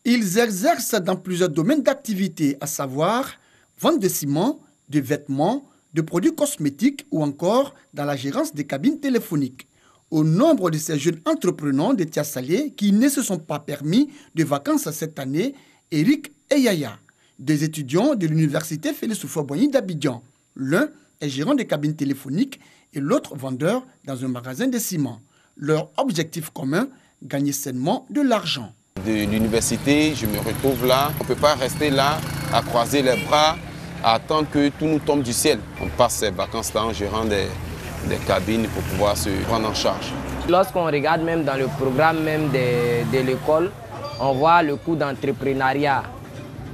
Ils exercent dans plusieurs domaines d'activité, à savoir vente de ciment, de vêtements, de produits cosmétiques ou encore dans la gérance des cabines téléphoniques. Au nombre de ces jeunes entrepreneurs de Tiasalé qui ne se sont pas permis de vacances cette année, Eric et Yaya, des étudiants de l'université Félix Houphouët-Boigny d'Abidjan. L'un est gérant de cabines téléphoniques et l'autre vendeur dans un magasin de ciment. Leur objectif commun, gagner sainement de l'argent. De l'université, je me retrouve là. On ne peut pas rester là à croiser les bras, à attendre que tout nous tombe du ciel. On passe ces vacances-là en gérant des cabines pour pouvoir se prendre en charge. Lorsqu'on regarde même dans le programme même de l'école, on voit le cours d'entrepreneuriat.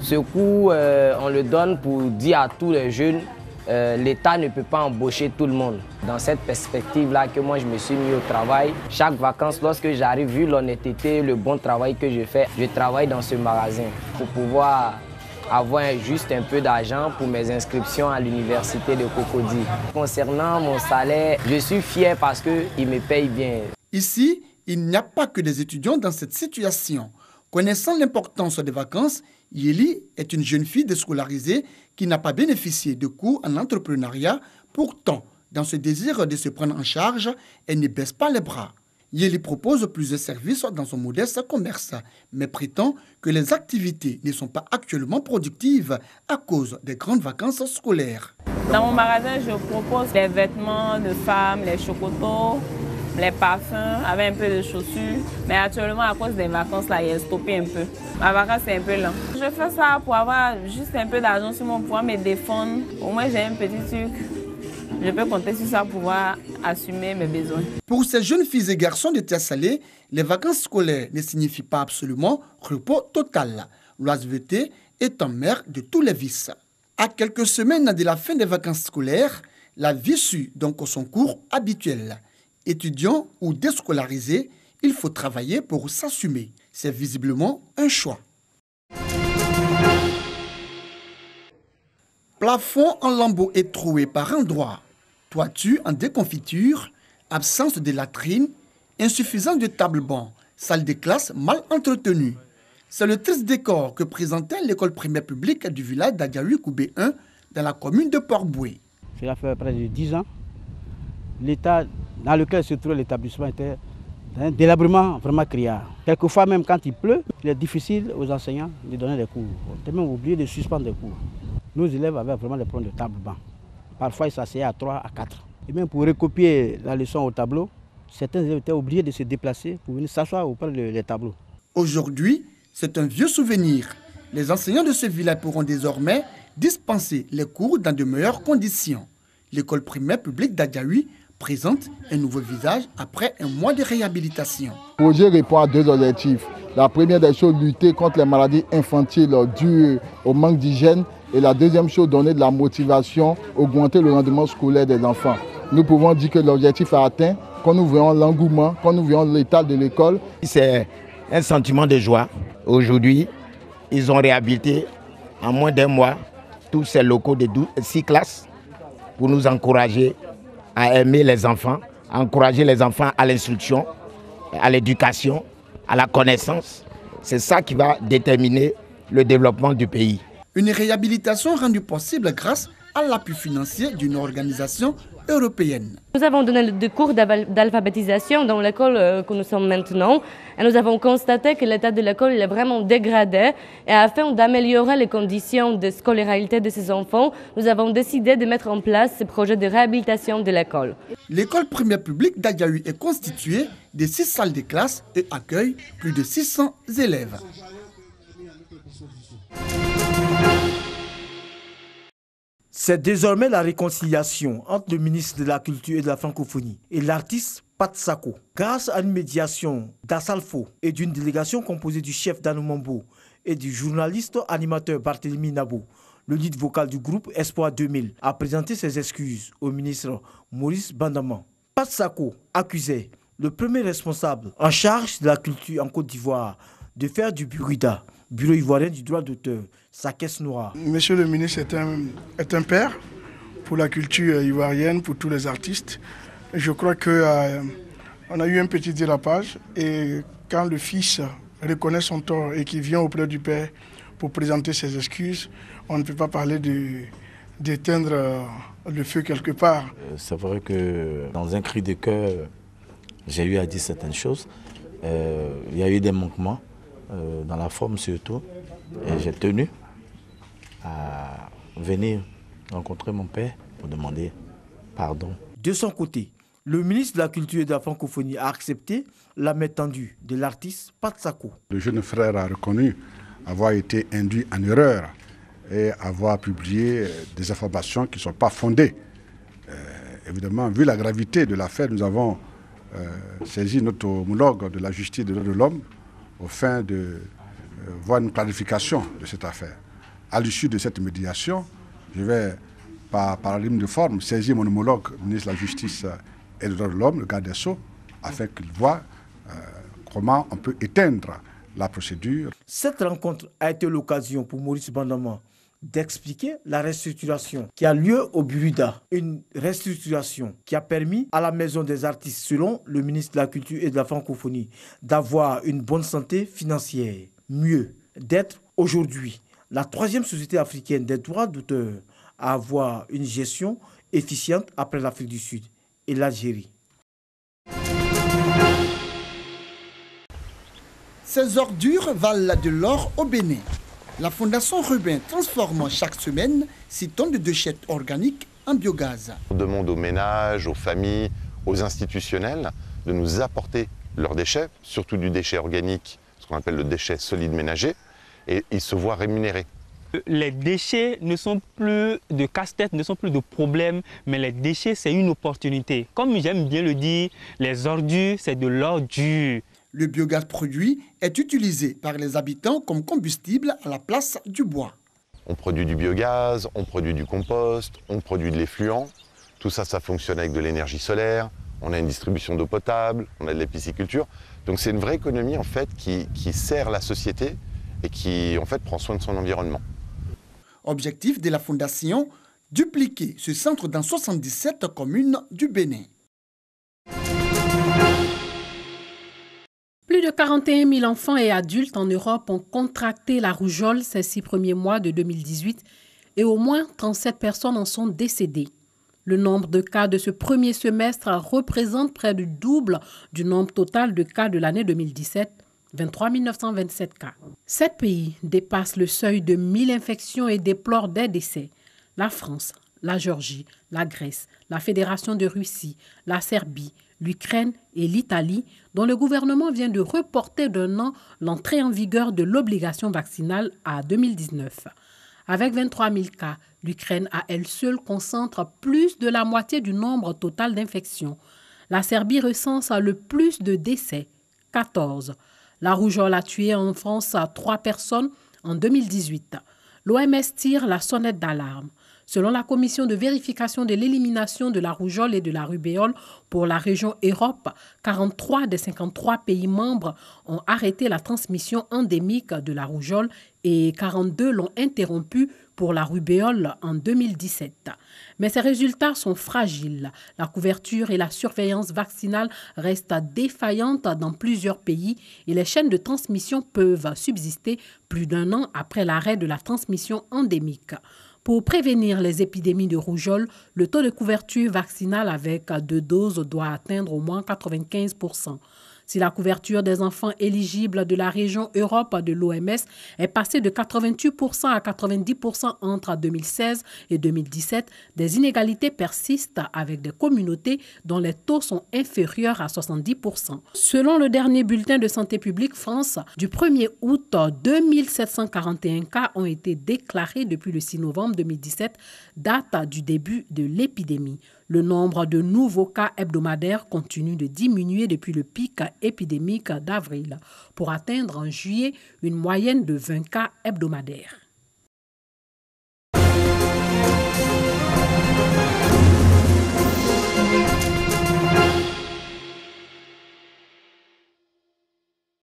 Ce cours, on le donne pour dire à tous les jeunes, l'État ne peut pas embaucher tout le monde. Dans cette perspective-là que moi je me suis mis au travail, chaque vacances, lorsque j'arrive, vu l'honnêteté, le bon travail que je fais, je travaille dans ce magasin pour pouvoir avoir juste un peu d'argent pour mes inscriptions à l'université de Cocody. Concernant mon salaire, je suis fier parce qu'ils me payent bien. Ici, il n'y a pas que des étudiants dans cette situation. Connaissant l'importance des vacances, Yeli est une jeune fille déscolarisée qui n'a pas bénéficié de cours en entrepreneuriat. Pourtant, dans ce désir de se prendre en charge, elle ne baisse pas les bras. Yeli propose plusieurs services dans son modeste commerce, mais prétend que les activités ne sont pas actuellement productives à cause des grandes vacances scolaires. Dans mon magasin, je propose les vêtements de femmes, les chocotos, les parfums, avec un peu de chaussures. Mais actuellement, à cause des vacances, là, il est stoppé un peu. Ma vacance, c'est un peu lent. Je fais ça pour avoir juste un peu d'argent sur mon pouvoir me défendre. Au moins, j'ai un petit truc. Je peux compter sur ça pour pouvoir assumer mes besoins. Pour ces jeunes filles et garçons de Tiasalé, les vacances scolaires ne signifient pas absolument repos total. L'oisiveté étant mère de tous les vices. À quelques semaines de la fin des vacances scolaires, la vie suit donc son cours habituel. Étudiant ou déscolarisé, il faut travailler pour s'assumer. C'est visiblement un choix. Plafond en lambeaux et troué par endroits, toiture en déconfiture, absence de latrine, insuffisance de table-banc, salle de classe mal entretenue. C'est le triste décor que présentait l'école primaire publique du village d'Adjaoui-Koubé 1 dans la commune de Port-Boué. Cela fait près de 10 ans. L'état dans lequel se trouve l'établissement était un délabrement vraiment criard. Quelquefois même quand il pleut, il est difficile aux enseignants de donner des cours. On a même oublié de suspendre des cours. Nos élèves avaient vraiment des problèmes de table-banc. Parfois ils s'asseyaient à 3, à 4. Et même pour recopier la leçon au tableau, certains élèves étaient obligés de se déplacer pour venir s'asseoir auprès des tableaux. Aujourd'hui, c'est un vieux souvenir. Les enseignants de ce village pourront désormais dispenser les cours dans de meilleures conditions. L'école primaire publique d'Adjaoui présente un nouveau visage après un mois de réhabilitation. Le projet répond à deux objectifs. La première des choses, lutter contre les maladies infantiles dues au manque d'hygiène. Et la deuxième chose, donner de la motivation, augmenter le rendement scolaire des enfants. Nous pouvons dire que l'objectif est atteint, quand nous voyons l'engouement, quand nous voyons l'état de l'école. C'est un sentiment de joie. Aujourd'hui, ils ont réhabilité en moins d'un mois tous ces locaux de 6 classes pour nous encourager à aimer les enfants, à encourager les enfants à l'instruction, à l'éducation, à la connaissance. C'est ça qui va déterminer le développement du pays. Une réhabilitation rendue possible grâce à l'appui financier d'une organisation européenne. Nous avons donné des cours d'alphabétisation dans l'école que nous sommes maintenant et nous avons constaté que l'état de l'école est vraiment dégradé et afin d'améliorer les conditions de scolarité de ces enfants, nous avons décidé de mettre en place ce projet de réhabilitation de l'école. L'école primaire publique d'Adjaoui est constituée de 6 salles de classe et accueille plus de 600 élèves. C'est désormais la réconciliation entre le ministre de la Culture et de la Francophonie et l'artiste Pat Sako. Grâce à une médiation d'Assalfo et d'une délégation composée du chef Danou Mambo et du journaliste animateur Barthélemy Nabo, le lead vocal du groupe Espoir 2000 a présenté ses excuses au ministre Maurice Bandaman. Pat Sako accusait le premier responsable en charge de la culture en Côte d'Ivoire de faire du Burida, Bureau ivoirien du droit d'auteur, sa caisse noire. Monsieur le ministre est un père pour la culture ivoirienne, pour tous les artistes. Je crois qu'on a eu un petit dérapage et quand le fils reconnaît son tort et qui vient auprès du Père pour présenter ses excuses, on ne peut pas parler d'éteindre le feu quelque part. C'est vrai que dans un cri de cœur, j'ai eu à dire certaines choses. Il y a eu des manquements, dans la forme surtout, et j'ai tenu à venir rencontrer mon père pour demander pardon. De son côté, le ministre de la Culture et de la Francophonie a accepté la main tendue de l'artiste Pat Sako. Le jeune frère a reconnu avoir été induit en erreur et avoir publié des informations qui ne sont pas fondées. Évidemment, vu la gravité de l'affaire, nous avons saisi notre homologue de la justice des droits de l'homme au fin de voir une clarification de cette affaire. À l'issue de cette médiation, je vais, par paradigme de forme, saisir mon homologue, ministre de la Justice et des droits de l'homme, le garde des Sceaux, afin qu'il voit comment on peut éteindre la procédure. Cette rencontre a été l'occasion pour Maurice Bandama d'expliquer la restructuration qui a lieu au Buruda. Une restructuration qui a permis à la Maison des artistes, selon le ministre de la Culture et de la Francophonie, d'avoir une bonne santé financière. Mieux, d'être aujourd'hui la 3e société africaine des droits d'auteur à avoir une gestion efficiente après l'Afrique du Sud et l'Algérie. Ces ordures valent de l'or au Bénin. La Fondation Rubin transforme chaque semaine 6 tonnes de déchets organiques en biogaz. On demande aux ménages, aux familles, aux institutionnels de nous apporter leurs déchets, surtout du déchet organique, ce qu'on appelle le déchet solide ménager, et ils se voient rémunérés. Les déchets ne sont plus de casse-tête, ne sont plus de problèmes, mais les déchets, c'est une opportunité. Comme j'aime bien le dire, les ordures, c'est de l'ordure. Le biogaz produit est utilisé par les habitants comme combustible à la place du bois. On produit du biogaz, on produit du compost, on produit de l'effluent. Tout ça, ça fonctionne avec de l'énergie solaire. On a une distribution d'eau potable, on a de l'épisciculture. Donc c'est une vraie économie en fait qui sert la société et qui en fait prend soin de son environnement. Objectif de la Fondation, dupliquer ce centre dans 77 communes du Bénin. Plus de 41 000 enfants et adultes en Europe ont contracté la rougeole ces 6 premiers mois de 2018 et au moins 37 personnes en sont décédées. Le nombre de cas de ce premier semestre représente près du double du nombre total de cas de l'année 2017, 23 927 cas. 7 pays dépassent le seuil de 1000 infections et déplorent des décès. La France, la Géorgie, la Grèce, la Fédération de Russie, la Serbie, l'Ukraine et l'Italie, dont le gouvernement vient de reporter d'un an l'entrée en vigueur de l'obligation vaccinale à 2019. Avec 23 000 cas, l'Ukraine à elle seule concentre plus de la moitié du nombre total d'infections. La Serbie recense le plus de décès, 14. La rougeole a tué en France 3 personnes en 2018. L'OMS tire la sonnette d'alarme. Selon la commission de vérification de l'élimination de la rougeole et de la rubéole pour la région Europe, 43 des 53 pays membres ont arrêté la transmission endémique de la rougeole et 42 l'ont interrompue pour la rubéole en 2017. Mais ces résultats sont fragiles. La couverture et la surveillance vaccinale restent défaillantes dans plusieurs pays et les chaînes de transmission peuvent subsister plus d'1 an après l'arrêt de la transmission endémique. Pour prévenir les épidémies de rougeole, le taux de couverture vaccinale avec 2 doses doit atteindre au moins 95%. Si la couverture des enfants éligibles de la région Europe de l'OMS est passée de 88% à 90% entre 2016 et 2017, des inégalités persistent avec des communautés dont les taux sont inférieurs à 70%. Selon le dernier bulletin de santé publique France, du 1er août, 2741 cas ont été déclarés depuis le 6 novembre 2017, date du début de l'épidémie. Le nombre de nouveaux cas hebdomadaires continue de diminuer depuis le pic épidémique d'avril, pour atteindre en juillet une moyenne de 20 cas hebdomadaires.